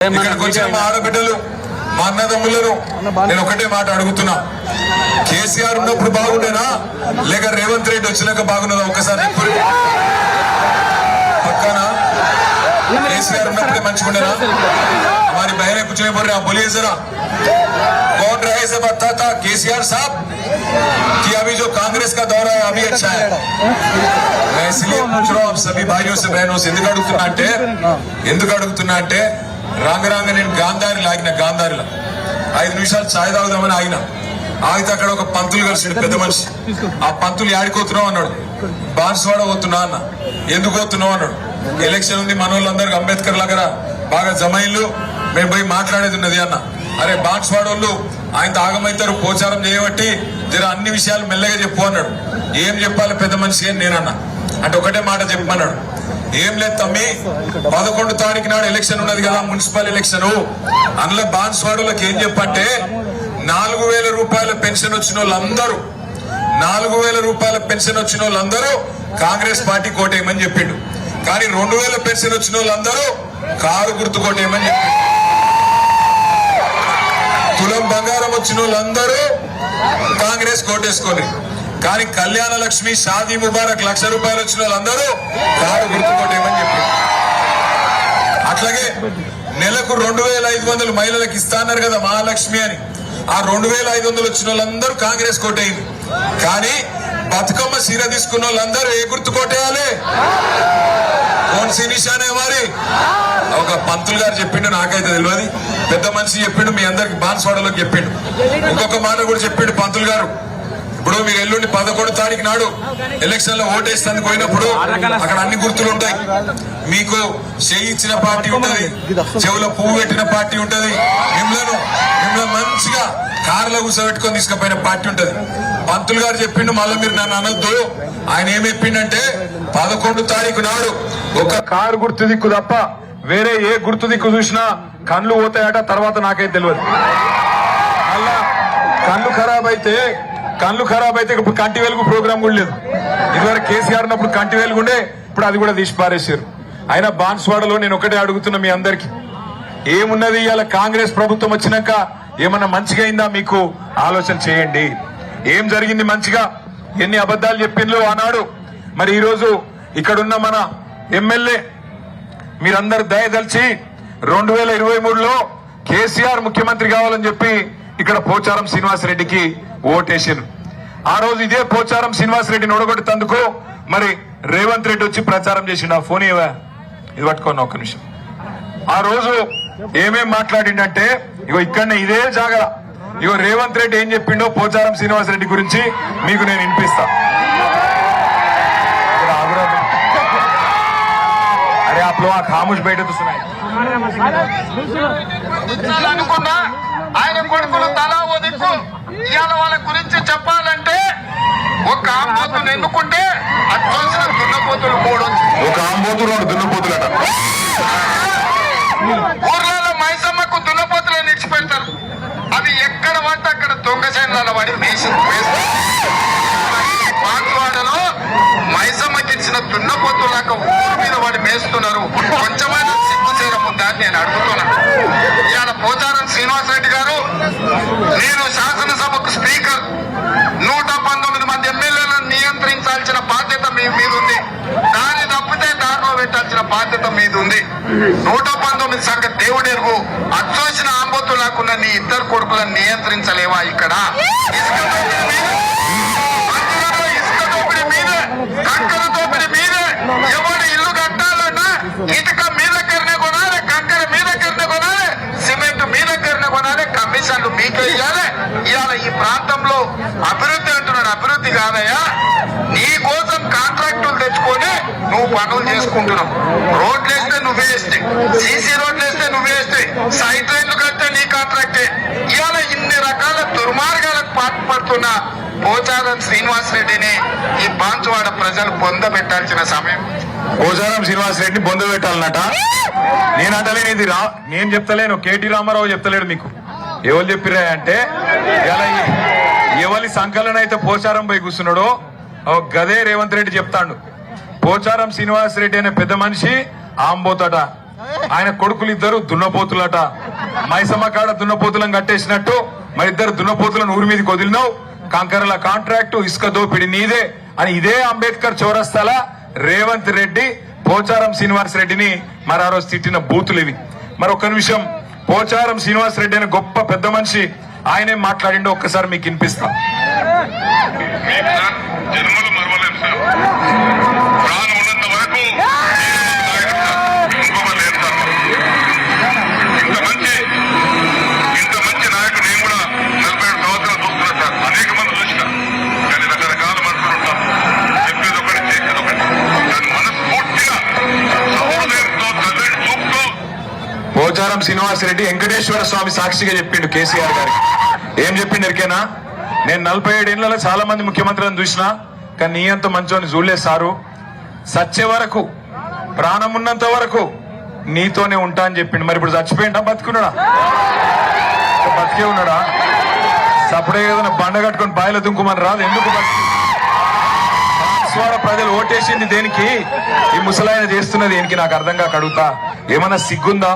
ఇక్కడికి వచ్చిన మా ఆడబిడ్డలు మా అన్నదమ్ములను నేను ఒకటే మాట అడుగుతున్నా, కేసీఆర్ ఉన్నప్పుడు బాగుండేనా లేక రేవంత్ రెడ్డి వచ్చినాక బాగున్నదా? ఒక్కసారి పక్కన केसीआर ఉన్నప్పుడే మంచిగుండేనా? हमारी बहनें कुछ नहीं बोल रहे, आप बोलिए जरा कौन रहे से बताता था केसीआर साहब कि अभी जो कांग्रेस का दौरा है अभी अच्छा है। मैं इसलिए पूछ रहा हूँ आप सभी भाइयों से बहनों से, ఎందుకు అడుగుతున్నా అంటే రాంగ నేను గాంధారి లాగిన, గాంధారిలో 5 నిమిషాలు ఛాయ్ తాగుదామని ఆగితే అక్కడ ఒక పంతులు కలిసి పెద్ద మనిషి, ఆ పంతులు యాడిపోతున్నావు అన్నాడు. బాన్స్వాడ పోతున్నా అన్న. ఎందుకు పోతున్నావు అన్నాడు. ఎలక్షన్ ఉంది, మన వాళ్ళందరికి అంబేద్కర్ లాగా బాగా జమైన్లు, మేము పోయి మాట్లాడేది ఉన్నది అన్న. అరే బాన్స్వాడ వాళ్ళు ఆయన ఆగమైతారు, పోచారం చేయబట్టి జర అన్ని విషయాలు మెల్లగా చెప్పు అన్నాడు. ఏం చెప్పాలి పెద్ద మనిషి అని నేనన్నా. అంటే ఒకటే మాట చెప్పమన్నాడు, ఏం లేదు తమ్మి, 11 తారీఖు నాడు ఎలక్షన్ ఉన్నది కదా, మున్సిపల్ ఎలక్షన్. అందులో బాన్స్వాడలకు ఏం చెప్పంటే 4,000 రూపాయల పెన్షన్ వచ్చిన వాళ్ళందరూ 4,000 రూపాయల పెన్షన్ వచ్చిన వాళ్ళందరూ కాంగ్రెస్ పార్టీ కోటేయమని చెప్పిండు. కానీ 2,000 పెన్షన్ వచ్చిన వాళ్ళందరూ కారు గుర్తు కోటేయమని చెప్పిండు. తులం బంగారం వచ్చిన వాళ్ళందరూ కాంగ్రెస్ కోటేసుకొని, కానీ కళ్యాణ లక్ష్మి, షాదీ ముబారక్ 1,00,000 రూపాయలు వచ్చిన వాళ్ళందరూ కారు గుర్తు కోటేయమని చెప్పిండు. అట్లాగే నెలకు 2,500 మహిళలకు ఇస్తాన్నారు కదా మహాలక్ష్మి అని, ఆ 2,500 వచ్చిన వాళ్ళందరూ కాంగ్రెస్ కోటేయింది. కానీ బతుకమ్మ సీర తీసుకున్న వాళ్ళందరూ ఏ గుర్తు కోటేయాలి? కోన్సీ నిషానే మరి ఒక పంతులు గారు చెప్పిండు, నాకైతే తెలియదు, పెద్ద మనిషి చెప్పిండు, మీ అందరికి బాన్స్వాడలోకి చెప్పిండు. ఇంకొక మాట కూడా చెప్పిండు పంతులు గారు. ఇప్పుడు మీరు ఎల్లుండి 11 తారీఖు నాడు ఎలక్షన్ లో ఓటేస్తానికి పోయినప్పుడు అక్కడ అన్ని గుర్తులు ఉంటాయి. మీకు చేయి ఇచ్చిన పార్టీ ఉంటది, చెవులో పువ్వు పెట్టిన పార్టీ ఉంటది, మిమ్మల్ని మంచిగా కారులో కూర్చోబెట్టుకొని తీసుకుపోయిన పార్టీ ఉంటది. పంతులు గారు చెప్పిండు, మళ్ళీ మీరు నన్ను అనొద్దు. ఆయన ఏం చెప్పిండంటే 11 తారీఖు నాడు ఒక కారు గుర్తు దిక్కు తప్ప వేరే ఏ గుర్తు దిక్కు చూసినా కళ్ళు పోతాయట. తర్వాత నాకైతే తెలియదు. అలా కళ్ళు ఖరాబ్ అయితే ఇప్పుడు కంటి వెలుగు ప్రోగ్రామ్ కూడా లేదు. ఇదివరకు కేసీఆర్ ఉన్నప్పుడు కంటి వెలుగు ఉండే, ఇప్పుడు అది కూడా తీసి పారేశారు. అయినా బాన్స్వాడలో నేను ఒకటే అడుగుతున్నా మీ అందరికి, ఏమున్నది ఇవాళ కాంగ్రెస్ ప్రభుత్వం వచ్చినాక ఏమన్నా మంచిగా అయిందా? మీకు ఆలోచన చేయండి. ఏం జరిగింది మంచిగా? ఎన్ని అబద్ధాలు చెప్పిండ్రు ఆనాడు. మరి ఈరోజు ఇక్కడున్న మన ఎమ్మెల్యే మీరందరు దయదలిచి 2023లో కేసీఆర్ ముఖ్యమంత్రి కావాలని చెప్పి ఇక్కడ పోచారం శ్రీనివాసరెడ్డికి ఓటేసారు. ఆ రోజు ఇదే పోచారం శ్రీనివాసరెడ్డిని ఓడగొట్టేందుకు మరి రేవంత్ రెడ్డి వచ్చి ప్రచారం చేసిండు. ఆ ఫోన్ ఇవ్వ, ఇది పట్టుకోండి ఒక్క నిమిషం. ఆ రోజు ఏమేం మాట్లాడిండంటే, ఇగో ఇక్కడనే ఇదే జాగర, ఇగో రేవంత్ రెడ్డి ఏం చెప్పిండో పోచారం శ్రీనివాసరెడ్డి గురించి మీకు నేను వినిపిస్తా. అరే आप लोग खामोश बैठे तो सुनाए. ఆయన కొడుకులు తలా ఓ దిక్కు. ఇవాళ వాళ్ళ గురించి చెప్పాలంటే ఒక ఆంబోతులు ఎన్నుకుంటే అది చూసిన దున్నపోతులు 3, ఒక ఆంబోతు 2 దున్నపోతులట. ఊర్లలో మైసమ్మకు దున్నపోతులను నిడిచిపెడతారు. అవి ఎక్కడ పడితే అక్కడ దొంగ చేనుల వాడి బాన్స్వాడలో మైసమ్మకి ఇచ్చిన దున్నపోతులాక ఊరు మీద వాడి మేస్తున్నారు. కొంచెమైనా సిగ్గు చేరముందా అని నేను అడుగుతున్నా. ఇవాళ పోచారం శ్రీనివాసరెడ్డి గారు, నేను శాసనసభకు స్పీకర్, 119 మంది ఎమ్మెల్యేలను నియంత్రించాల్సిన బాధ్యత మీ మీద ఉంది. దాన్ని తప్పితే దారిలో పెట్టాల్సిన బాధ్యత మీద ఉంది. 119 సంఖ్య దేవుడెరుగు. అచ్చోసిన ఆంబోతులాకున్న నీ 2 కొడుకులను నియంత్రించలేవా? ఇక్కడ ఇసుక దోపిడీ మీదే, కంకర దోపిడీ మీదే. ఎవరు ఇల్లు కట్టాలన్నా ఇటుక మీ దగ్గరనే కొనాలి, కంకర మీ దగ్గరనే కొనాలి, సిమెంట్ మీ దగ్గరనే కొనాలి, కమిషన్లు మీకే ఇవ్వాలి. ఇవాళ ఈ ప్రాంతంలో అభివృద్ధి అంటున్నాడు. అభివృద్ధి కాదయ్యా, నీ కోసం కాంట్రాక్టులు తెచ్చుకొని నువ్వు పనులు చేసుకుంటున్నావు. రోడ్లు వేస్తే నువ్వే వేస్తే, సీసీ రోడ్లు వేస్తే నువ్వే వేస్తే, సైట్ లైన్లు కడితే నీ కాంట్రాక్టే. ఇవాళ ఇన్ని రకాల దుర్మార్గాలకు పాల్పడుతున్న పోచారం శ్రీనివాసరెడ్డిని ఈ బాన్స్వాడ ప్రజలు పొందబెట్టాల్సిన సమయం. పోచారం శ్రీనివాసరెడ్డిని పొందబెట్టాలన్నట. నేనంటలేను, ఇది నేను చెప్తలేను, కేటీ రామారావు చెప్తలేడు. మీకు ఎవరు చెప్పిరా అంటే, ఎవరి సంకలన అయితే పోచారం పోయి కూర్చున్నాడో గదే రేవంత్ రెడ్డి చెప్తాడు. పోచారం శ్రీనివాసరెడ్డి అనే పెద్ద మనిషి ఆంబోతట ఆయన కొడుకులు ఇద్దరు దున్నపోతులట. మైసమ్మ కాడ దున్నపోతులను కట్టేసినట్టు మరి ఇద్దరు దున్నపోతులను ఊరి మీదకి వదిలినావు. కంకరల కాంట్రాక్టు, ఇసుక దోపిడి నీదే అని ఇదే అంబేద్కర్ చౌరస్తాల రేవంత్ రెడ్డి పోచారం శ్రీనివాస్ రెడ్డిని మరి ఆ రోజు తిట్టిన బూతులు ఇవి. మరి ఒక్క నిమిషం, పోచారం శ్రీనివాస్ రెడ్డి అనే గొప్ప పెద్ద మనిషి ఆయనే మాట్లాడిండో ఒక్కసారి మీకు వినిపిస్తా. జన్మలు మరవలేం సార్. ప్రాణం ఉన్నంత వరకు ఇంకొక లేదు సార్. ఇంత మంచి నాయకుడు నేను కూడా 47 సంవత్సరాలు చూస్తున్నా సార్. అనేక మంది చూసిన, కానీ రకరకాల మనుషులు ఉంటాం. చెప్పేది ఒకటి, చేసేది ఒకటి. కానీ మనస్ఫూర్తిగా సహోదయంతో కదలి చూపుతూ పోచారం శ్రీనివాస్ రెడ్డి వెంకటేశ్వర స్వామి సాక్షిగా చెప్పిండు కేసీఆర్ గారికి. ఏం చెప్పిండు ఎరికేనా? నేను 47 ఏళ్లలో చాలా మంది ముఖ్యమంత్రులను చూసినా, కానీ నీ అంత మంచోని చూడలేదు సారు. సచ్చే వరకు, ప్రాణం ఉన్నంత వరకు నీతోనే ఉంటా అని చెప్పిండు. మరి ఇప్పుడు చచ్చిపోయిండా బతుకున్నాడా? బతికే ఉన్నాడా? సపడే ఏదైనా బండ కట్టుకొని బాయిల దుంకుమని రాదు. ఎందుకు బాన్స్వాడ ప్రజలు ఓటేసింది దేనికి? ఈ ముసలాయన చేస్తున్నది దేనికి? నాకు అర్థం కాక అడుగుతా. ఏమన్నా సిగ్గుందా?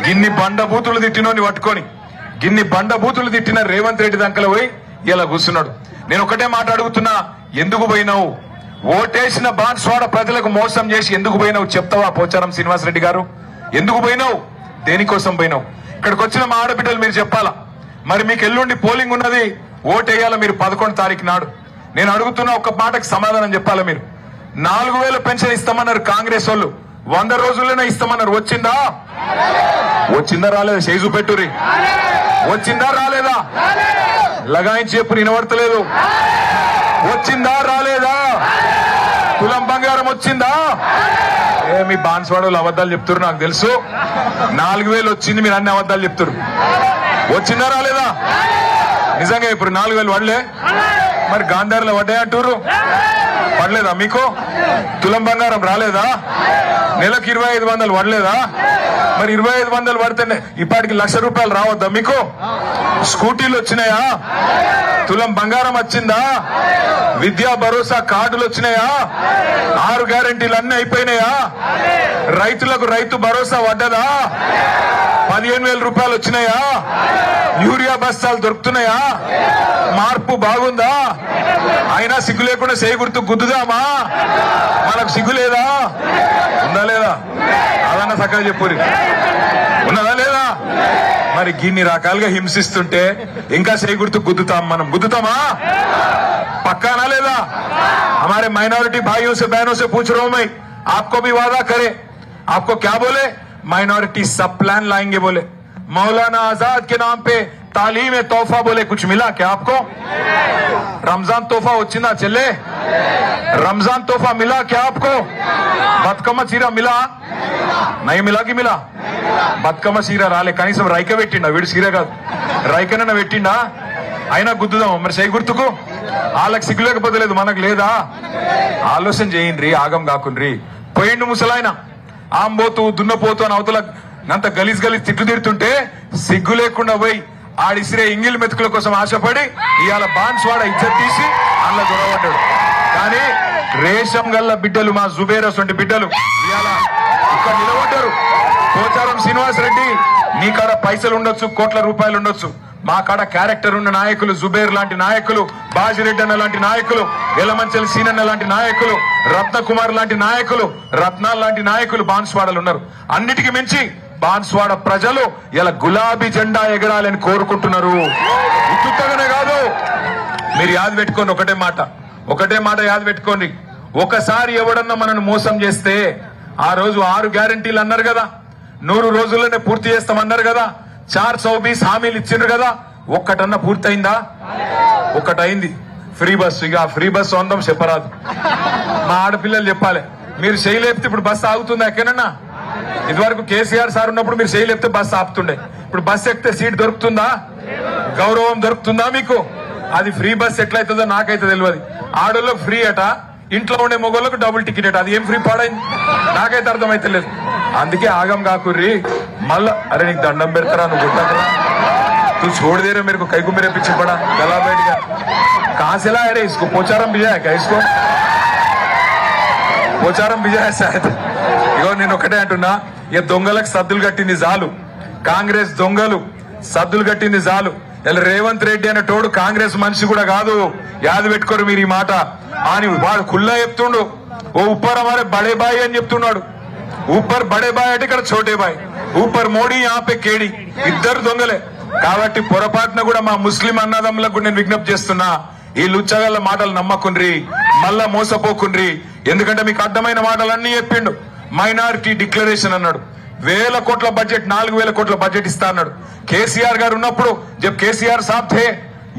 గిన్ని బండబూతులు తిట్టినోని పట్టుకొని, గిన్ని బండబూతులు తిట్టిన రేవంత్ రెడ్డి దంకలు పోయి ఇలా కూర్చున్నాడు. నేను ఒకటే మాట అడుగుతున్నా, ఎందుకు పోయినావు? ఓటేసిన బాన్స్వాడ ప్రజలకు మోసం చేసి ఎందుకు పోయినావు చెప్తావా పోచారం శ్రీనివాస్ రెడ్డి గారు? ఎందుకు పోయినావు? దేనికోసం పోయినావు? ఇక్కడికి వచ్చిన మా ఆడబిడ్డలు మీరు చెప్పాలా. మరి మీకు ఎల్లుండి పోలింగ్ ఉన్నది, ఓటేయాల మీరు 11 తారీఖు నాడు. నేను అడుగుతున్నా, ఒక్క మాటకి సమాధానం చెప్పాలా మీరు. 4000 పెన్షన్ ఇస్తామన్నారు కాంగ్రెస్ వాళ్ళు, 100 రోజుల్లోనే ఇస్తామన్నారు. వచ్చిందా? వచ్చిందా రాలేదా? చేజు పెట్టురి. వచ్చిందా రాలేదా? లగాయించి చెప్పు, వినబడతలేదు. వచ్చిందా రాలేదా? తులం బంగారం వచ్చిందా? మీ బాన్స్వాడలు అబద్ధాలు చెప్తున్నారు, నాకు తెలుసు. 4000 వచ్చింది, మీరు అన్ని అబద్ధాలు చెప్తున్నారు. వచ్చిందా రాలేదా? నిజంగా ఇప్పుడు 4000 పడలే? మరి గాంధారిలో పడ్డాయంటారు, పడలేదా మీకు? తులం బంగారం రాలేదా? నెలకు 2500 పడలేదా? మరి 2500 పడితే ఇప్పటికి ₹1,00,000 రావద్దా మీకు? స్కూటీలు వచ్చినాయా? తులం బంగారం వచ్చిందా? విద్యా భరోసా కార్డులు వచ్చినాయా? 6 గ్యారెంటీలు అన్ని అయిపోయినాయా? రైతులకు రైతు భరోసా పడ్డదా? 15,000 రూపాయలు వచ్చినాయా? యూరియా బస్తాలు దొరుకుతున్నాయా? మార్పు బాగుందా? అయినా సిగ్గు లేకుండా చేయి గుర్తు గుద్దుదామా? మనకు సిగ్గు లేదా? ఉందా లేదా? అదన్నా చక్కగా చెప్పురి. ఉన్నదా లేదా? మరి గిన్ని రకాలుగా హింసిస్తుంటే ఇంకా చేయి గుర్తు గుద్దుతాం మనం. గుద్దుతామా? పక్కానా లేదా? हमारे माइनॉरिटी भाइयों से बहनों से पूछ रहा हूं मैं, आपको भी वादा करे, आपको क्या बोले? माइनॉरिटी सब प्लान लाएंगे बोले. मौलाना आजाद के नाम पे तालीम तोहफा बोले, कुछ मिला क्या आपको? रमजान तोहफा వచ్చిందా చెల్లే? रमजान तोहफा मिला क्या आपको? బతుకమ్మ చీర మిలా? నై మిలాకి మిలా? బతుకమ్మ చీర రాలే. కనీసం రైక పెట్టిండా? వీడు చీర కాదు, రైకనన్నా పెట్టిండా? అయినా గుద్దుదాం మరి చేయి గుర్తుకు. వాళ్ళకి సిగ్గు లేకపోతే లేదు, మనకు లేదా? ఆలోచన చేయండి, ఆగం కాకుండ్రి. పోయిండు ముసలాయన ఆంబోతు దున్నపోతు అని అవతల అంత గలీజ్ గలీజ్ తిట్లు తిడుతుంటే సిగ్గు లేకుండా పోయి ఆడిసిరే ఇంగిల్ మెతుకుల కోసం ఆశపడి ఇవాళ బాన్స్వాడ ఇజ్జత్ తీసి అందులో గొడవడ్డాడు. కానీ రేషం గల్ల బిడ్డలు, మా జుబేరస్ వంటి బిడ్డలు ఇవాళ ఇక్కడ నిలబడ్డారు. పోచారం శ్రీనివాస్ రెడ్డి, నీ కాడ పైసలు ఉండొచ్చు, కోట్ల రూపాయలు ఉండొచ్చు, మా కాడ క్యారెక్టర్ ఉన్న నాయకులు, జుబేర్ లాంటి నాయకులు, బాజిరెడ్డి అన్న లాంటి నాయకులు, ఎలమంచల్ సీనన్న లాంటి నాయకులు, రత్నకుమార్ లాంటి నాయకులు, రత్నాల్ లాంటి నాయకులు బాన్స్వాడలు ఉన్నారు. అన్నిటికీ మించి బాన్స్వాడ ప్రజలు ఇలా గులాబీ జెండా ఎగరాలని కోరుకుంటున్నారు. ఉత్తుగానే కాదు, మీరు యాద పెట్టుకోండి. ఒకటే మాట యాద పెట్టుకోండి. ఒకసారి ఎవడన్నా మనను మోసం చేస్తే, ఆ రోజు 6 గ్యారెంటీలు అన్నారు కదా, 100 రోజుల్లోనే పూర్తి చేస్తామన్నారు కదా, 420 హామీలు ఇచ్చిండ్రు కదా, ఒక్కటన్నా పూర్తయిందా? ఒక్కటైంది, ఫ్రీ బస్సు. ఇక ఫ్రీ బస్సు అందం చెప్పరాదు, మా ఆడపిల్లలు చెప్పాలి. మీరు చేయలేపితే ఇప్పుడు బస్సు ఆగుతుందా ఎక్కడన్నా? ఇదివరకు కేసీఆర్ సార్ ఉన్నప్పుడు మీరు చేయలేపితే బస్సు ఆపుతుండే. ఇప్పుడు బస్సు ఎక్కితే సీట్ దొరుకుతుందా? గౌరవం దొరుకుతుందా మీకు? అది ఫ్రీ బస్ ఎట్లయితుందో నాకైతే తెలియదు. ఆడోళ్ళకు ఫ్రీ అట, ఇంట్లో ఉండే మొగోళ్ళకు డబుల్ టికెట్ అట. అది ఏం ఫ్రీ పాడైంది నాకైతే అర్థమైతే లేదు. అందుకే ఆగం కాకుర్రి. మళ్ళా అరే నీకు దండం పెడతారా, నువ్వు గుట్టకరా, నువ్వు छोड़ दे रहे मेरे को, कई को मेरे पीछे पड़ा, गला बैठ गया, कहां से लाया रे इसको? पोचारम भिजाया क्या इसको? పోచారం విజయ శాయద్. ఇగో నేను ఒకటే అంటున్నా, ఇక దొంగలకు సద్దులు కట్టింది చాలు, కాంగ్రెస్ దొంగలు సద్దులు కట్టింది చాలు. ఇలా రేవంత్ రెడ్డి అనే తోడు కాంగ్రెస్ మనిషి కూడా కాదు, యాది పెట్టుకోరు మీరు ఈ మాట అని వాడు కుల్లా చెప్తుండు. ఓ ఉప్పర్ హమారే బడే బాయ్ అని చెప్తున్నాడు. ఊపర్ బడే బాయ్ అంటే ఇక్కడ చోటే బాయ్, ఊపర్ మోడీ ఆపే కేడి, ఇద్దరు దొంగలే. కాబట్టి పొరపాటున కూడా మా ముస్లిం అన్నదమ్ములకు నేను విజ్ఞప్తి చేస్తున్నా, ఈ లుచ్చగల్ల మాటలు నమ్మకుండ్రి, మళ్ళా మోసపోకుండ్రి. ఎందుకంటే మీకు అర్థమైన మాటలన్నీ చెప్పిండు. మైనారిటీ డిక్లరేషన్ అన్నాడు, 1000 కోట్ల బడ్జెట్, 4000 కోట్ల బడ్జెట్ ఇస్తా అన్నాడు. కేసీఆర్ గారు ఉన్నప్పుడు जब केसीआर साहब थे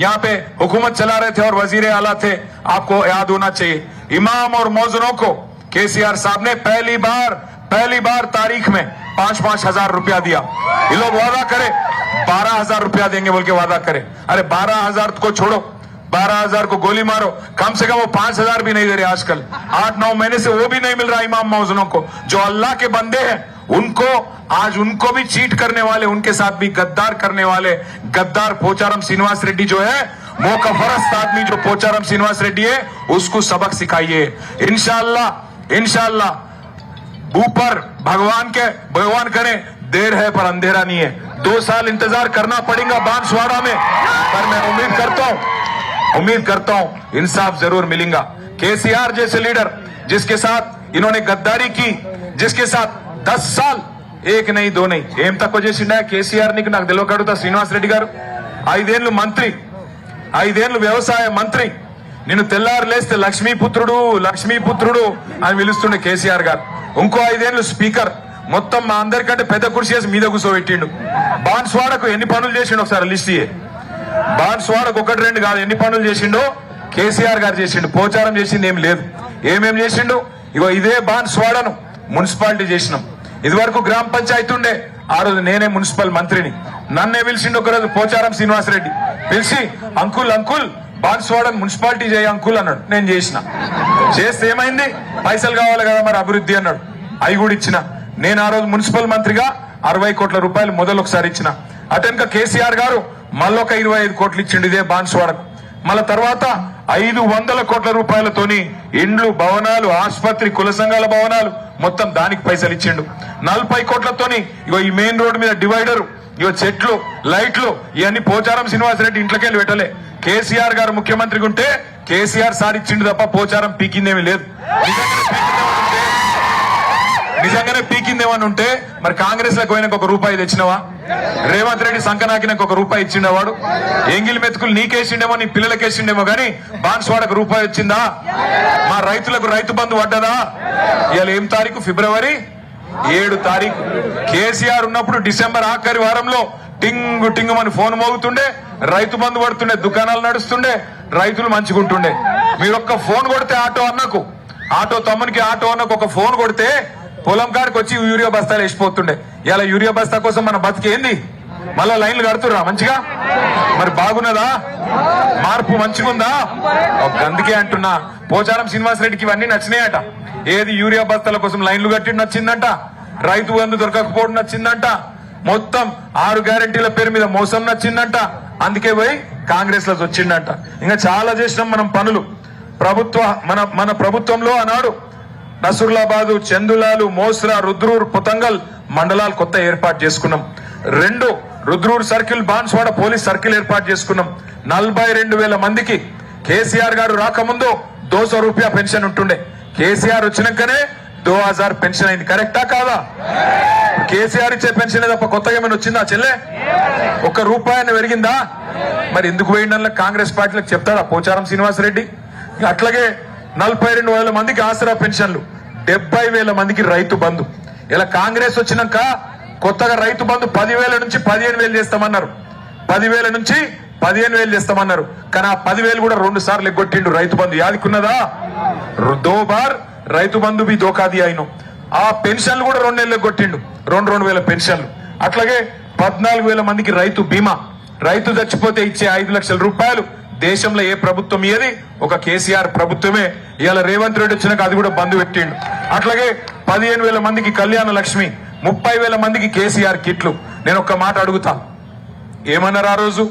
यहाँ पे हुकूमत चला रहे थे और वजीर आला थे, आपको याद होना चाहिए, इमाम और मौजूरों को केसीआर साहब ने पहली बार तारीख में 5-5 हजार रुपया दिया. ये लोग वादा करे 12,000 रुपया देंगे बोल के वादा करे. अरे 12,000 को छोड़ो, 12,000 को गोली मारो, कम से कम वो 5,000 भी नहीं दे रहे आजकल. 8-9 महीने से वो भी नहीं मिल रहा इमाम मौजूरों को. जो अल्लाह के बंदे हैं उनको आज उनको भी चीट करने वाले, उनके साथ भी गद्दार करने वाले गद्दार पोचारम श्रीनिवास रेड्डी जो है, मौकफरस्त आदमी जो पोचारम श्रीनिवास रेड्डी है, उसको सबक सिखाइए. इंशाअल्लाह ऊपर भगवान करे, देर है पर अंधेरा नहीं है. 2 साल इंतजार करना पड़ेगा बांसवाड़ा में, पर मैं उम्मीद करता हूं इंसाफ जरूर मिलेगा. केसीआर जैसे लीडर जिसके साथ इन्होंने गद्दारी की, जिसके साथ 10 साल 1 नहीं 2 नहीं ఏం తక్కువ చేసిండా కేసీఆర్ నీకు నాకు తెలియకడుగుతా. శ్రీనివాస్ రెడ్డి గారు 5 ఏళ్లు మంత్రి, 5 ఏళ్లు వ్యవసాయ మంత్రి, నిన్ను తెల్లారు లేస్తే లక్ష్మీపుత్రుడు అని పిలుస్తుండే కేసీఆర్ గారు. ఇంకో 5 ఏళ్లు స్పీకర్, మొత్తం మా అందరికంటే పెద్ద కుర్చీ చేసి మీద కూర్చోబెట్టిండు. బాన్స్వాడకు ఎన్ని పనులు చేసిండు ఒకసారి లిస్ట్ ఇయ్యే. బాన్స్వాడకు 1-2 కాదు, ఎన్ని పనులు చేసిండో కేసీఆర్ గారు చేసిండు. పోచారం చేసింది ఏం లేదు. ఏమేం చేసిండు? ఇగో ఇదే బాన్స్వాడను మున్సిపాలిటీ చేసినాం. ఇదివరకు గ్రామ పంచాయతీ ఉండే, ఆ రోజు నేనే మున్సిపల్ మంత్రిని. నన్నే పిలిచిండు ఒకరోజు పోచారం శ్రీనివాస్ రెడ్డి, పిలిచి అంకుల్ బాన్స్వాడను మున్సిపాలిటీ చేయ అంకుల్ అన్నాడు. నేను చేస్తే ఏమైంది? పైసలు కావాలి కదా మరి అభివృద్ధి అన్నాడు. అవి కూడా ఇచ్చిన. నేను ఆ రోజు మున్సిపల్ మంత్రిగా 60 కోట్ల రూపాయలు మొదలు ఒకసారి ఇచ్చిన. అటెనక కేసీఆర్ గారు మళ్ళొక 25 కోట్లు ఇచ్చిండు ఇదే బాన్స్వాడకు. మళ్ళా తర్వాత 500 కోట్ల రూపాయలతోని ఇండ్లు, భవనాలు, ఆసుపత్రి, కుల సంఘాల భవనాలు మొత్తం దానికి పైసలు ఇచ్చిండు. 40 కోట్లతోని ఇగో ఈ మెయిన్ రోడ్ మీద డివైడర్, ఇగో చెట్లు, లైట్లు, ఇవన్నీ పోచారం శ్రీనివాస్ రెడ్డి ఇంట్లోకి వెళ్ళి పెట్టలే. కేసీఆర్ గారు ముఖ్యమంత్రిగా ఉంటే కేసీఆర్ సార్ ఇచ్చిండు తప్ప పోచారం పీకిందేమీ లేదు. నిజంగానే పీకిందేమని ఉంటే మరి కాంగ్రెస్ లకు పోయినాక 1 రూపాయి తెచ్చినవా? రేవంత్ రెడ్డి సంకనాకినాక 1 రూపాయి ఇచ్చిండ వాడు? ఎంగిలి మెతుకులు నీకేసిండేమో, నీ పిల్లలకేసిండేమో, గానీ బాన్స్వాడకు రూపాయి వచ్చిందా? మా రైతులకు రైతు బంధు పడ్డదా? ఇవాళ ఏం తారీఖు? ఫిబ్రవరి 7 తారీఖు. కేసీఆర్ ఉన్నప్పుడు డిసెంబర్ ఆఖరి వారంలో టింగు అని ఫోన్ మోగుతుండే, రైతు బంధు పడుతుండే, దుకాణాలు నడుస్తుండే, రైతులు మంచిగుంటుండే. మీరు ఒక్క ఫోన్ కొడితే ఆటో తమ్మునికి ఆటో అన్నకు ఒక ఫోన్ కొడితే పొలం కాడికి వచ్చి యూరియా బస్తాలు వేసిపోతుండే. ఇలా యూరియా బస్తా కోసం మన బతికేంది? మళ్ళా లైన్లు కడుతుర్రా మంచిగా? మరి బాగున్నదా? మార్పు మంచిగుందా? అందుకే అంటున్నా, పోచారం శ్రీనివాస్ రెడ్డికి ఇవన్నీ నచ్చినాయట. ఏది యూరియా బస్తాల కోసం లైన్లు కట్టి నచ్చిందంట, రైతు బంధు దొరకకపోవడం నచ్చిందంట, మొత్తం 6 గ్యారెంటీల పేరు మీద మోసం నచ్చిందంట. అందుకే పోయి కాంగ్రెస్ లో వచ్చిందంట. ఇంకా చాలా చేసినాం మనం పనులు. మన ప్రభుత్వంలో ఆనాడు నసరులాబాదు, చందులాలు, మోస్రా, రుద్రూర్, పుతంగల్ మండలాలు కొత్త ఏర్పాటు చేసుకున్నాం. 2 Rudrur circle, Banswada police circle ఏర్పాటు చేసుకున్నాం. 42,000 మందికి కేసీఆర్ గారు రాకముందు 200 రూపాయ పెన్షన్ ఉంటుండే. కేసీఆర్ వచ్చినాకనే 2000 పెన్షన్ అయింది. కరెక్టా కాదా? కేసీఆర్ ఇచ్చే పెన్షన్ తప్ప కొత్తగా ఏమైనా వచ్చిందా చెల్లె? 1 రూపాయని పెరిగిందా? మరి ఎందుకు పోయిండల్లా కాంగ్రెస్ పార్టీలకు చెప్తాడా పోచారం శ్రీనివాస్ రెడ్డి? అట్లాగే 42,000 మందికి ఆసరా పెన్షన్లు, 70,000 మందికి రైతు బంధు. ఇలా కాంగ్రెస్ వచ్చినాక కొత్తగా రైతు బంధు 10,000 నుంచి 15,000 చేస్తామన్నారు. 10,000 నుంచి 15,000 చేస్తామన్నారు. కానీ ఆ 10,000 కూడా 2 సార్లు ఎగ్గొట్టిండు రైతు బంధు. యాదికున్నదా? 2 బార్ రైతు బంధు బి దోకాది అయిన. ఆ పెన్షన్లు కూడా 2 నెలలు ఎగ్గొట్టిండు, 2,000 పెన్షన్లు. అట్లాగే 14,000 మందికి రైతు బీమా, రైతు చచ్చిపోతే ఇచ్చే 5 లక్షల రూపాయలు దేశంలో ఏ ప్రభుత్వం ఏది? ఒక కేసీఆర్ ప్రభుత్వమే. ఇవాళ రేవంత్ రెడ్డి వచ్చినాక అది కూడా బంద్ పెట్టిండు. అట్లాగే 15,000 మందికి కళ్యాణ లక్ష్మి, 30,000 మందికి కేసీఆర్ కిట్లు. నేను ఒక్క మాట అడుగుతా, ఏమన్నారు ఆ రోజు?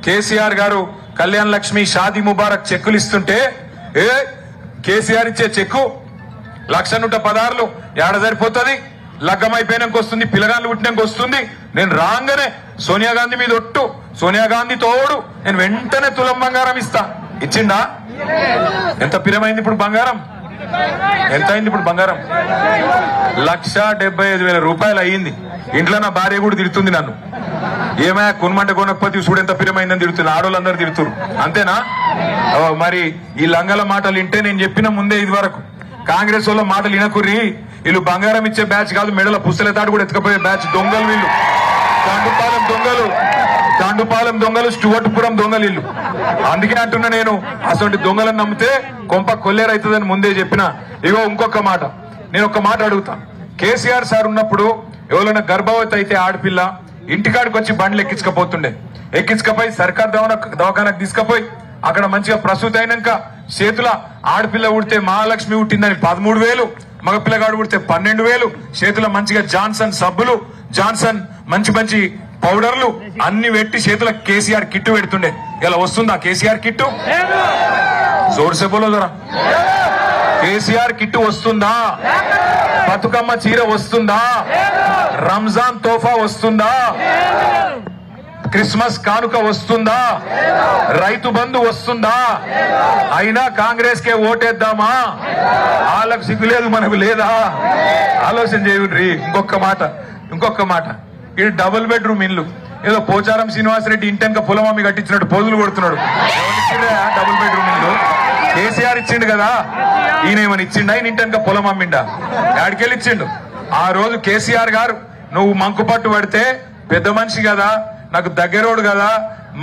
కేసీఆర్ గారు కళ్యాణ లక్ష్మి, షాదీ ముబారక్ చెక్కులు ఇస్తుంటే, కేసీఆర్ ఇచ్చే చెక్కు 1,16,000 ఏడ సరిపోతుంది? లగ్గమైపోయినాక వస్తుంది, పిల్లగాళ్ళు పుట్టినాక వస్తుంది. నేను రాగానే సోనియా గాంధీ మీద ఒట్టు, సోనియా గాంధీ తోడు, నేను వెంటనే తులం బంగారం ఇస్తా. ఇచ్చిండా? ఎంత పిరమైంది ఇప్పుడు బంగారం? ఎంత అయింది ఇప్పుడు బంగారం? 1,75,000 రూపాయలు అయ్యింది. ఇంట్లో నా భార్య కూడా తిడుతుంది నన్ను, ఏమయ్యా కొనమంటే కొనకపోతే చూడు ఎంత పిరమైందని తిడుతుంది. ఆడోళ్ళందరూ తిడుతురు, అంతేనా? మరి ఈ లంగల మాటలు వింటే నేను చెప్పిన ముందే ఇది వరకు కాంగ్రెస్ వాళ్ళ మాటలు వినకుర్రి. వీళ్ళు బంగారం ఇచ్చే బ్యాచ్ కాదు, మెడల పుస్తలతాడు కూడా ఎత్తుకపోయే బ్యాచ్ దొంగలు వీళ్ళు. తాండుపాలెం దొంగలు, స్టువర్ట్పురం దొంగలు ఇల్లు. అందుకే అంటున్నా నేను, అసలు దొంగలను నమ్మితే కొంప కొల్లేరైతుందని ముందే చెప్పిన. ఇగో ఇంకొక మాట, నేను ఒక మాట అడుగుతా. కేసీఆర్ సార్ ఉన్నప్పుడు ఎవరైనా గర్భవతి అయితే ఆడపిల్ల ఇంటికాడికి వచ్చి బండ్లు ఎక్కించకపోయి సర్కార్ దవాఖానకు తీసుకుపోయి అక్కడ మంచిగా ప్రసూతి అయినాక చేతుల ఆడపిల్ల ఉడితే మహాలక్ష్మి ఉట్టిందని 13,000, మగపిల్లగాడు ఉడితే 12,000, చేతుల మంచిగా జాన్సన్ సబ్బులు, జాన్సన్ మంచి పౌడర్లు అన్ని పెట్టి చేతుల కేసీఆర్ కిట్టు పెడుతుండే. ఇలా వస్తుందా కేసీఆర్ కిట్టు? జోర్సే బోలో జరా. కేసీఆర్ కిట్టు వస్తుందా? బతుకమ్మ చీర వస్తుందా? రంజాన్ తోఫా వస్తుందా? క్రిస్మస్ కానుక వస్తుందా? రైతు బంధు వస్తుందా? అయినా కాంగ్రెస్ కే ఓటేద్దామా? వాళ్ళకు సిగ్గులేదు, మనకు లేదా? ఆలోచన చేయండి. ఇంకొక మాట, ఇది డబుల్ బెడ్రూమ్ ఇల్లు. ఏదో పోచారం శ్రీనివాసరెడ్డి ఇంటెనక పొలమమ్మి కట్టించినట్టు పోజులు కొడుతున్నాడు. డబుల్ బెడ్రూమ్ ఇల్లు కేసీఆర్ ఇచ్చిండు కదా, ఈయన ఏమని ఇచ్చిండా? ఈయన ఇంటెనక పొలం అమ్మిండా? యాడికెళ్ళి ఇచ్చిండు? ఆ రోజు కేసీఆర్ గారు నువ్వు మంకుపట్టు పడితే పెద్ద మనిషి కదా, నాకు దగ్గరోడు కదా,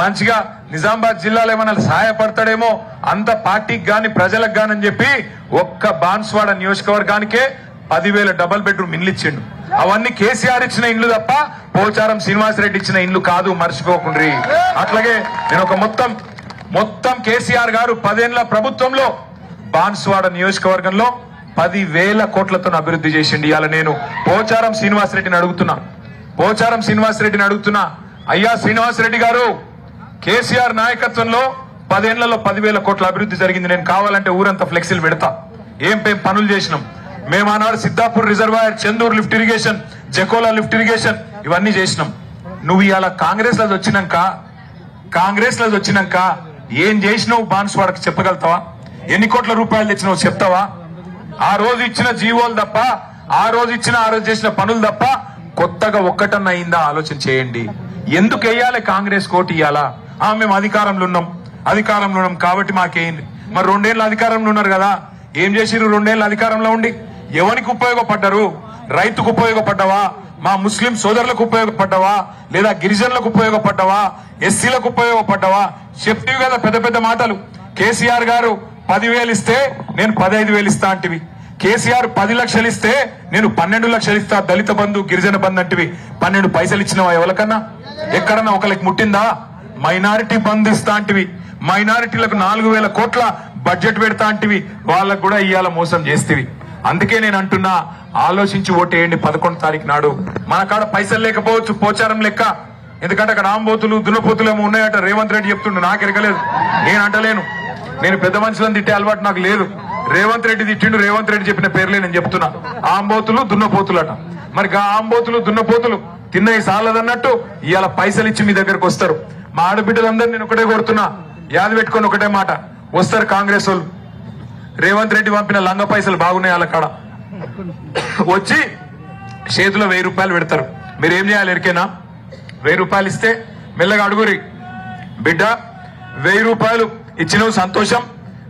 మంచిగా నిజామాబాద్ జిల్లాలో ఏమన్నా సహాయపడతాడేమో అంత పార్టీకి గాని ప్రజలకు గాని అని చెప్పి ఒక్క బాన్స్వాడ నియోజకవర్గానికే 10,000 డబుల్ బెడ్రూమ్ ఇండ్లు ఇచ్చిండు. అవన్నీ కేసీఆర్ ఇచ్చిన ఇండ్లు తప్ప పోచారం శ్రీనివాసరెడ్డి ఇచ్చిన ఇండ్లు కాదు, మర్చిపోకుండ్రి. అట్లాగే నేను ఒక మొత్తం కేసీఆర్ గారు 10 ఏళ్ల ప్రభుత్వంలో బాన్స్వాడ నియోజకవర్గంలో 10,000 కోట్లతో అభివృద్ధి చేసిండి. ఇవాళ నేను పోచారం శ్రీనివాసరెడ్డిని అడుగుతున్నా, అయ్యా శ్రీనివాసరెడ్డి గారు, కేసీఆర్ నాయకత్వంలో 10 ఏళ్లలో 10,000 కోట్ల అభివృద్ధి జరిగింది. నేను కావాలంటే ఊరంతా ఫ్లెక్సీలు పెడతా. ఏం పనులు చేసినాం మేము ఆనాడు? Siddhapur reservoir, Chanduru lift irrigation, Jakola lift irrigation ఇవన్నీ చేసినాం. నువ్వు ఇవాళ కాంగ్రెస్ లో వచ్చినాక ఏం చేసినావు బాన్స్వాడకి చెప్పగలుగుతావా? ఎన్ని కోట్ల రూపాయలు తెచ్చినావు చెప్తావా? ఆ రోజు ఇచ్చిన జీవోలు తప్ప, ఆ రోజు చేసిన పనులు తప్ప కొత్తగా ఒక్కటన్నా అయిందా? ఆలోచన చేయండి. ఎందుకు వేయాలి కాంగ్రెస్ కోటి? ఇయ్యాలా? మేము అధికారంలో ఉన్నాం కాబట్టి మాకేంది? మరి 2 ఏళ్ళు అధికారంలో ఉన్నారు కదా, ఏం చేసిరు? 2 ఏళ్ళు అధికారంలో ఉండి ఎవరికి ఉపయోగపడ్డారు? రైతుకు ఉపయోగపడ్డావా? మా ముస్లిం సోదరులకు ఉపయోగపడ్డావా? లేదా గిరిజనులకు ఉపయోగపడ్డావా? ఎస్సీలకు ఉపయోగపడ్డావా? చెప్తివి కదా పెద్ద మాటలు. కేసీఆర్ గారు 10,000 ఇస్తే నేను 15,000 ఇస్తా అంటివి. కేసీఆర్ 10 లక్షలు ఇస్తే నేను 12 లక్షలు ఇస్తా, దళిత బంధు, గిరిజన బంధు అంటివి. 12 పైసలు ఇచ్చినవా ఎవరికన్నా? ఎక్కడన్నా ఒకరికి ముట్టిందా? మైనారిటీ బంధు ఇస్తా అంటివి, మైనారిటీలకు 4,000 కోట్ల బడ్జెట్ పెడతా అంటివి, వాళ్ళకు కూడా ఇవాళ మోసం చేస్తేవి. అందుకే నేను అంటున్నా, ఆలోచించి ఓటేయండి 11 తారీఖు నాడు. మన కాడ పైసలు లేకపోవచ్చు పోచారం లెక్క, ఎందుకంటే అక్కడ ఆంబోతులు దున్నపోతులు ఏమో ఉన్నాయట. రేవంత్ రెడ్డి చెప్తుండే, నాకు ఎరగలేదు, నేను అంటలేను. నేను పెద్ద మనుషులను తిట్టే అలవాటు నాకు లేదు. రేవంత్ రెడ్డి తిట్టిండు, రేవంత్ రెడ్డి చెప్పిన పేర్లే నేను చెప్తున్నా. ఆంబోతులు దున్నపోతులట. మరి ఆంబోతులు దున్నపోతులు తిన్నవి సాలదన్నట్టు ఇవాళ పైసలు ఇచ్చి మీ దగ్గరకు వస్తారు. మా ఆడబిడ్డలందరూ నేను ఒకటే కోరుతున్నా, యాద పెట్టుకొని ఒకటే మాట, వస్తారు కాంగ్రెస్ వాళ్ళు. రేవంత్ రెడ్డి పంపిన లంగ పైసలు బాగున్నాయి వాళ్ళ కాడ. వచ్చి చేతిలో 1000 రూపాయలు పెడతారు. మీరు ఏం చేయాలి ఎరికేనా? 1000 రూపాయలు ఇస్తే మెల్లగా అడుగురి, బిడ్డ 1000 రూపాయలు ఇచ్చినవు సంతోషం,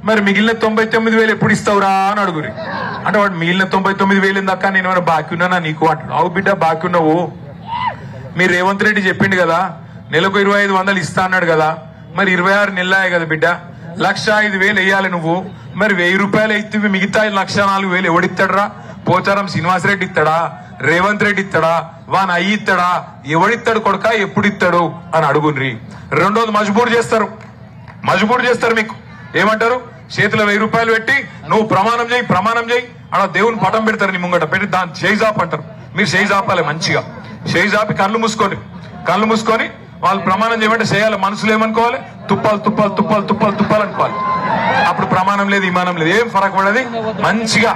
మరి మిగిలిన 99,000 ఎప్పుడు ఇస్తావురా అని అడుగురి. అంటే వాడు మిగిలిన 99,000 దాకా నేను ఏమైనా బాకీ ఉన్నానా నీకు అంటాడు. అవు బిడ్డ బాకీ ఉన్నావు, మీరు రేవంత్ రెడ్డి చెప్పిండు కదా నెలకు 2,500 ఇస్తా అన్నాడు కదా, మరి 26 నెలలే కదా బిడ్డ, 1,05,000 వేయాలి నువ్వు. మరి 1000 రూపాయలు అయితే మిగతా 1,04,000 ఎవడిస్తాడరా? పోచారం శ్రీనివాసరెడ్డి ఇస్తాడా? రేవంత్ రెడ్డి ఇస్తాడా? వాని అయ్యి ఇస్తాడా? ఎవడిస్తాడు కొడుక, ఎప్పుడు ఇస్తాడు అని అడుగుండ్రి. రెండోది మజబూర్ చేస్తారు మీకు. ఏమంటారు? చేతిలో 1000 రూపాయలు పెట్టి నువ్వు ప్రమాణం చేయి అలా దేవుని పటం పెడతారు నీ ముంగట పెట్టి, దాన్ని షేజాప్ అంటారు. మీరు షేజాపాలి, మంచిగా షేజాపి కళ్ళు మూసుకొని వాళ్ళు ప్రమాణం చేయమంటే చేయాలి. మనసులో ఏమనుకోవాలి? తుప్పాలు అనుకోవాలి. అప్పుడు ప్రమాణం లేదు, ఇమానం లేదు, ఏం ఫరక్ పడది. మంచిగా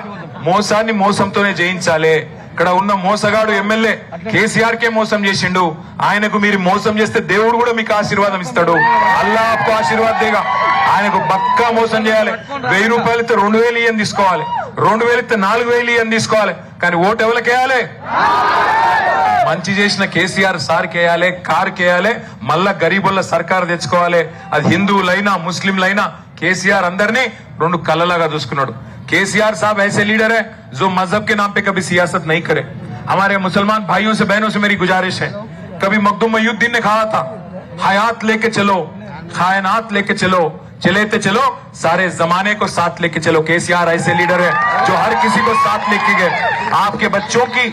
మోసాన్ని మోసంతోనే జయించాలి. ఇక్కడ ఉన్న మోసగాడు ఎమ్మెల్యే కేసీఆర్ కే మోసం చేసిండు. ఆయనకు మీరు మోసం చేస్తే దేవుడు కూడా మీకు ఆశీర్వాదం ఇస్తాడు. అల్లా ఆప్కో ఆశీర్వాద్ దేగా. ఆయనకు పక్కా మోసం చేయాలి. 1000 రూపాయలు ఇస్తే 2000 ఇయ్యని తీసుకోవాలి, 2000 ఇస్తే 4000 ఇయ్యని తీసుకోవాలి. కానీ ఓటు ఎవరికి వేయాలి? మంచి చేసిన కేసీఆర్ సార్ కేయాలి, కార్ కేయాలి, మళ్ళా గరీబుల సర్కార్ తెచ్చుకోవాలి. అది హిందువులైనా ముస్లింలైనా కేసీఆర్ అందరినీ 2 కళ్ళలాగా చూసుకున్నాడు. केसीआर साहब ऐसे लीडर है जो मजहब के नाम पे कभी सियासत नहीं करे. हमारे मुसलमान भाइयों से बहनों से मेरी गुजारिश है, कभी मखदूम मयूद्दीन ने कहा था हयात लेके चलो, कायनात लेके चलो, चले तो चलो सारे जमाने को साथ लेके चलो. केसीआर ऐसे लीडर है जो हर किसी को साथ लेके गए. आपके बच्चों की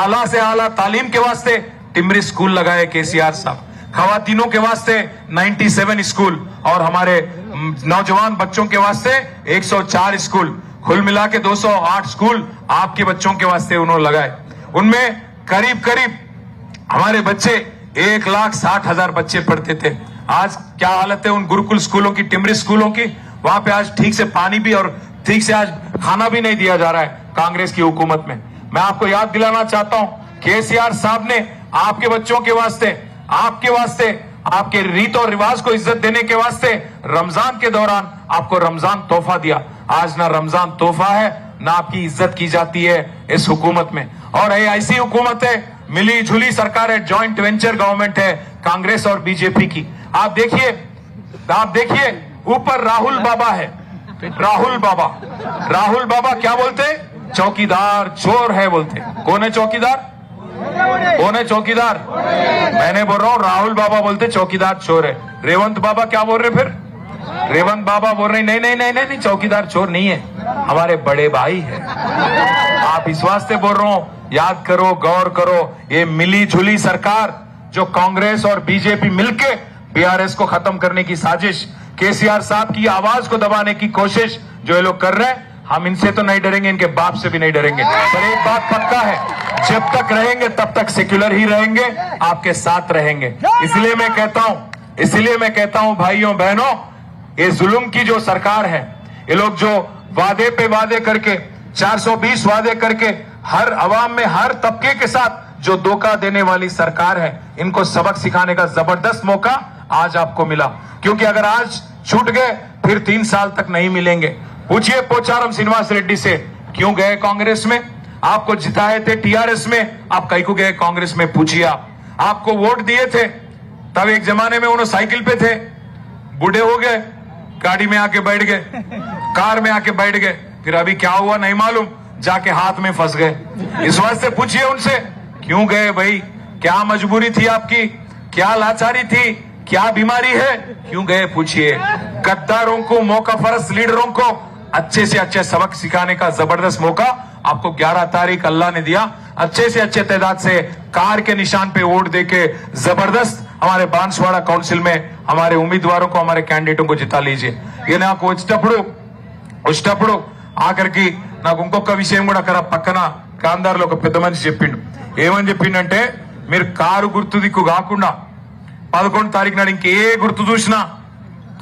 आला से आला तालीम के वास्ते टिमरी स्कूल लगाए केसीआर साहब, खवातीनों के वास्ते 97 स्कूल और हमारे नौजवान बच्चों के वास्ते 104 स्कूल, कुल मिला के 208 स्कूल आपके बच्चों के वास्ते उन्होंने लगाए. उनमें करीब करीब हमारे बच्चे 1,60,000 बच्चे पढ़ते थे. आज क्या हालत है उन गुरुकुल स्कूलों की, टिमरी स्कूलों की? वहां पे आज ठीक से पानी भी और ठीक से आज खाना भी नहीं दिया जा रहा है कांग्रेस की हुकूमत में. मैं आपको याद दिलाना चाहता हूं, केसीआर साहब ने आपके बच्चों के वास्ते, आपके वास्ते, आपके रीत और रिवाज को इज्जत देने के वास्ते रमजान के दौरान आपको रमजान तोहफा दिया. आज ना रमजान तोहफा है ना आपकी इज्जत की जाती है इस हुकूमत में. और ये ऐसी हुकूमत है, मिली जुली सरकार है, जॉइंट वेंचर गवर्नमेंट है कांग्रेस और बीजेपी की. आप देखिए ऊपर राहुल बाबा है. राहुल बाबा क्या बोलते? चौकीदार चोर है बोलते. कौन है चौकीदार? कौन है चौकीदार? मैंने बोल रहा हूं राहुल बाबा बोलते चौकीदार चोर है. रेवंत बाबा क्या बोल रहे? फिर रेवंत बाबा बोल रहे नहीं, चौकीदार चोर नहीं है, हमारे बड़े भाई है. आप इस वास्ते बोल रहा हूं, याद करो, गौर करो, ये मिली जुली सरकार जो कांग्रेस और बीजेपी मिलके बीआरएस को खत्म करने की साजिश, केसीआर साहब की आवाज को दबाने की कोशिश जो ये लोग कर रहे हैं, हम इनसे तो नहीं डरेंगे, इनके बाप से भी नहीं डरेंगे. पर एक बात पक्का है, जब तक रहेंगे तब तक सेक्युलर ही रहेंगे, आपके साथ रहेंगे. इसलिए मैं कहता हूं भाइयों बहनों, ये जुल्म की जो सरकार है, ये लोग जो वादे पे वादे करके 420 वादे करके हर अवाम में हर तबके के साथ जो धोखा देने वाली सरकार है, इनको सबक सिखाने का जबरदस्त मौका आज आपको मिला. क्योंकि अगर आज छूट गए फिर 3 साल तक नहीं मिलेंगे. पूछिए पोचारम श्रीनिवास रेड्डी से, क्यों गए कांग्रेस में? आपको जिताए थे टीआरएस में, आप कहीं को गए कांग्रेस में? पूछिए. आपको वोट दिए थे, तब एक जमाने में उन्होंने साइकिल पे थे, बूढ़े हो गए, गाड़ी में आके बैठ गए, कार में आके बैठ गए, फिर अभी क्या हुआ नहीं मालूम, जाके हाथ में फंस गए. इस वास्ते पूछिए उनसे, क्यों गए भाई? क्या मजबूरी थी आपकी? क्या लाचारी थी? क्या बीमारी है? क्यों गए? पूछिए. गद्दारों को, मौका फरस लीडरों को अच्छे से अच्छे सबक सिखाने का जबरदस्त मौका आपको 11 तारीख अल्लाह ने दिया. अच्छे से अच्छे तादाद से कार के निशान पे वोट देके जबरदस्त हमारे बांसवाड़ा काउंसिल में हमारे उम्मीदवारों को, हमारे कैंडिडेटों को जिता लीजिए. ये నాకు వచ్చేటప్పుడు ఆఖరికి నాకు ఇంకొక విషయం కూడా అక్కడ పక్కన కాందార్లో ఒక పెద్ద మనిషి చెప్పిండు. ఏమని చెప్పిండంటే, మీరు కారు గుర్తు దిక్కు కాకుండా 11 తారీఖు నాడు ఇంకే గుర్తు చూసినా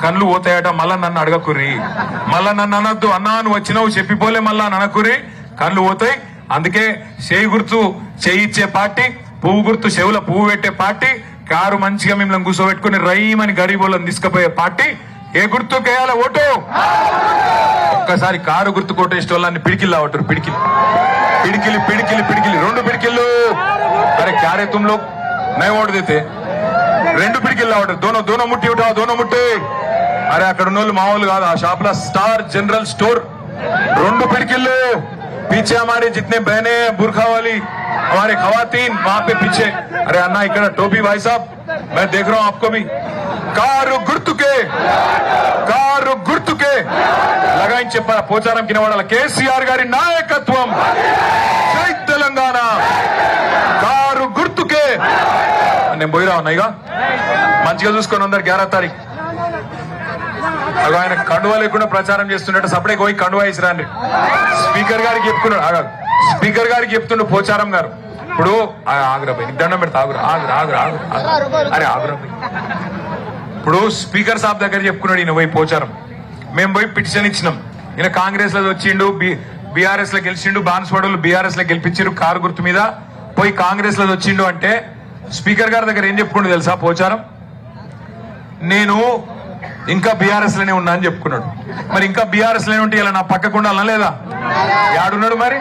కళ్ళు పోతాయట. మళ్ళా నన్ను అడగకుర్రి, మళ్ళా నన్ను అనొద్దు, అన్నా నువ్వు వచ్చినావు చెప్పిపోలే మళ్ళా అనకుర్రి, కళ్ళు పోతాయి. అందుకే చేయి గుర్తు చేయి ఇచ్చే పార్టీ, పువ్వు గుర్తు చెవుల పువ్వు పెట్టే పార్టీ, కారు మంచిగా మిమ్మల్ని కూర్చోబెట్టుకుని రైమని గరీబులను తీసుకుపోయే పార్టీ. ఏ గుర్తు కేయాల ఓటు? ఒక్కసారి కారు గుర్తు కొట్టేసిన వాళ్ళని పిడికిల్లా ఓటరు, పిడికిలి 2 పిడికిళ్ళు. अरे क्या रे तुम लोग नहीं वोट देते? 2 పిడికిల్లా ఓటరు, दोनों ముట్టి उठाओ, दोनों ముట్టి. అరే అక్కడ ఉన్న వాళ్ళు మామూలు కాదు, ఆ షాప్ లో స్టార్ जनरल स्टोर 2 పిడికిళ్ళు. पीछे हमारे जितने बहने हैं बुरखा वाली, हमारे खवातीन वहां पे पीछे. अरे अन्ना इकड़ा टोपी भाई साहब, मैं देख रहा हूं आपको भी. कारू गुर्तुके लगाయించే పోచారం కింద వాడాల కేసీఆర్ గారి నాయకత్వం. జై తెలంగాణ. కారు గుర్తుకే. నేను పోయిరా ఉన్నాయిగా, మంచిగా చూసుకొని అందరు 11 తారీఖు. ఆయన కండువా లేకుండా ప్రచారం చేస్తున్నట్టు సపడే పోయి కండువా వేసిరాండి. స్పీకర్ గారికి చెప్తుండు పోచారం గారు, ఇప్పుడు ఆగురాబాయి నీకు దండం పెడతా, అరే ఆగురాబాయి. ఇప్పుడు స్పీకర్ సాబ్ దగ్గర చెప్పుకున్నాడు ఈయన పోయి పోచారం. మేము పోయి పిటిషన్ ఇచ్చినాం. ఈయన కాంగ్రెస్ లో వచ్చిండు, బీఆర్ఎస్ లో గెలిచిండు, బాన్స్వాడలు బీఆర్ఎస్ లో గెలిపించారు కారు గుర్తు మీద, పోయి కాంగ్రెస్ లో వచ్చిండు అంటే స్పీకర్ గారి దగ్గర ఏం చెప్పుకుంటూ తెలుసా పోచారం, నేను ఇంకా బీఆర్ఎస్ లోనే ఉన్నా అని చెప్పుకున్నాడు. మరి ఇంకా బీఆర్ఎస్ లోనే ఉంటే ఇలా నా పక్కకు ఉండాలనా లేదా? యాడున్నాడు మరి?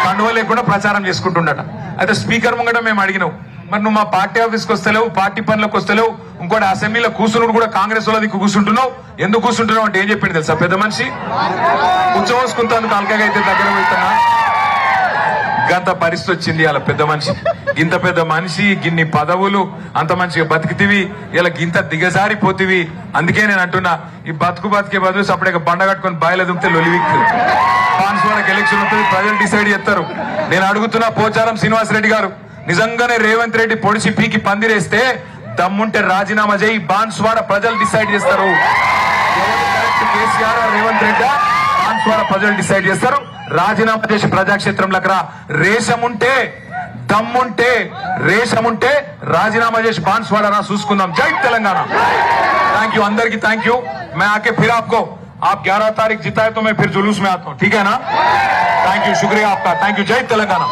కండువ లేకుండా ప్రచారం చేసుకుంటుండట. అయితే స్పీకర్ ముంగట మేము అడిగినావు, మరి నువ్వు మా పార్టీ ఆఫీస్కి వస్తలేవు, పార్టీ పనులకు వస్తలేవు, ఇంకోటి అసెంబ్లీలో కూర్చున్నాడు కూడా కాంగ్రెస్ వాళ్ళది కూర్చుంటున్నావు, ఎందుకు కూర్చుంటున్నావు అంటే ఏం చెప్పింది తెలుసా పెద్ద మనిషి? ఉచ్చవోసుకుంటాను కాల్కగా అయితే దగ్గర పోతున్నా. గంత పరిస్థితి వచ్చింది అలా పెద్ద మనిషి. ఇంత పెద్ద మనిషి, గిన్ని పదవులు, అంత మంచిగా బతికితివి, ఇలా గింత దిగజారిపోతివి. అందుకే నేను అంటున్నా, ఈ బతికే బదులు సపరేట్గా బండ కట్టుకొని బాయిల దుంపితే లొలివిక్తుంది. బాన్స్వాడకి ఎలక్షన్ ఉంటుంది, ప్రజలు డిసైడ్ చేస్తారు. నేను అడుగుతున్నా పోచారం శ్రీనివాసరెడ్డి గారు, నిజంగానే రేవంత్ రెడ్డి పొడిచి పీకి పందిరేస్తే దమ్ముంటే రాజీనామా చేయి, బాన్స్వాడ ప్రజలు డిసైడ్ చేస్తారు. కేసీఆర్ రేవంత్ రెడ్డి బాన్స్వాడ ప్రజలు డిసైడ్ చేస్తారు. రాజీనామా చేసి ప్రజాక్షేత్రంలో రేషం ఉంటే, దమ్ముంటే, రేషం ఉంటే రాజీనామా చేసి బాన్స్వాడ రా చూసుకుందాం. జై తెలంగాణ. थैंक यू, अंदर की थैंक यू. मैं आके फिर आपको, आप 11 तारीख जिताए तो मैं फिर जुलूस में आता हूँ, ठीक है ना? थैंक यू, शुक्रिया आपका, थैंक यू. जय तेलंगाना.